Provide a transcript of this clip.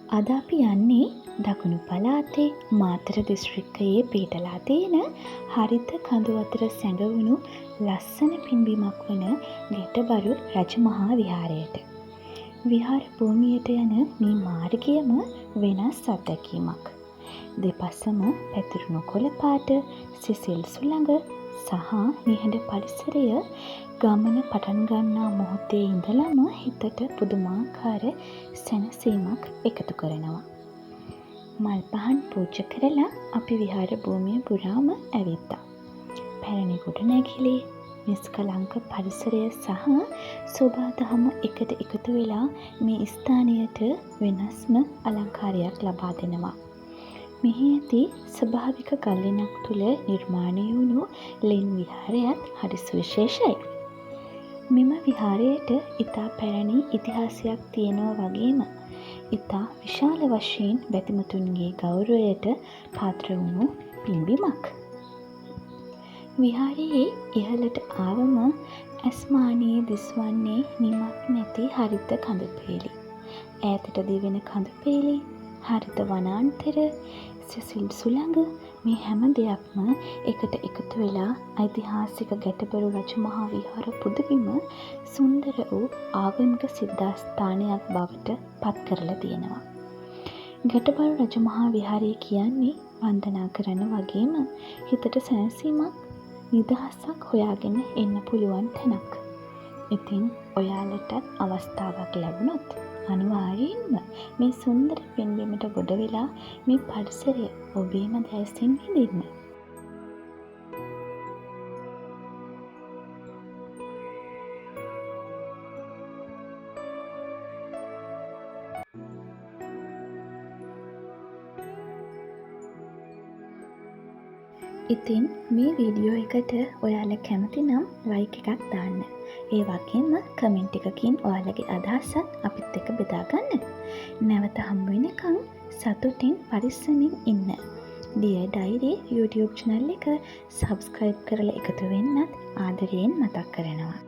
අද අපි යන්නේ දකුණු පළාතේ මාතර දිස්ත්‍රික්කයේ පිහිටලා තියෙන හරිත කඳු අතර සැඟවුණු ලස්සන පින්බිමක් වන ගැටබරු රජමහා විහාරයට. විහාර භූමියට යන මේ මාර්ගයම වෙනස් අත්දැකීමක්. දෙපසම පැතිරුණු කොළ පාට, සිසිල් සුළඟ සහ නිහඬ පරිසරය ගමන පටන් ගන්නා මොහොතේ ඉඳලම හිතට පුදුමාකාර සැනසීමක් එකතු කරනවා. මල් පහන් පූජා කරලා අපි විහාර භූමිය පුරාම ඇවිත්තා. පැරණි ගොඩනැගිලි, නිස්කලංක පරිසරය සහ සෝභාදහම එකට එකතු වෙලා මේ ස්ථානයට වෙනස්ම අලංකාරයක් ලබා දෙනවා. මෙහි ඇති ස්වභාවික ගල්ලෙනක් තුළ නිර්මාණය වුණු ලෙන් විහාරයත් හරි සුවිශේෂයි. මෙම විහාරයට ඉතා පැරණි ඉතිහාසයක් තියෙනවා වගේම ඉතා විශාල වශයෙන් බැතිමතුන්ගේ ගෞරවයට පාත්‍ර වුණු පින්බිමක්. විහාරයේ ඉහළට ආවම ඇස්මානයේ දිස්වන්නේ නිමක් නැති හරිත කඳුපේලි. ඈතට දිවෙන කඳුපේලි, හරිත වනාන්තර, සිසිල් සුළඟ මේ හැම දෙයක්ම එකට එකතු වෙලා ඓතිහාසික ගැටබරු රජමහා විහාර පුදබිම සුන්දර වූ ආගමික සිද්ධාස්ථානයක් බවට පත් කරලා තියෙනවා. ගැටබරු රජමහා විහාරය කියන්නේ වන්දනා කරන වගේම හිතට සැනසීමක්, නිදහසක් හොයාගෙන එන්න පුළුවන් තැනක්. ඉතින් ඔයාලටත් අවස්ථාවක් ලැබුණොත් අනිවාර්යෙන්ම මේ සුන්දර පින්බිමට ගොඩ වෙලා මේ පරිසරය ඔබේම දැසින් විඳින්න. ඉතින් මේ වීඩියෝ එකට ඔයාලා කැමති නම් ලයික් එකක් දාන්න. ඒ වගේම කමෙන්ට් එකකින් ඔයාලගේ අදහසත් අපිත් එක්ක බෙදා ගන්න. නැවත හම්බ වෙනකන් සතුටින් පරිස්සමින් ඉන්න. Dear Diary YouTube channel එක subscribe කරලා එකතු වෙන්නත් ආදරයෙන් මතක් කරනවා.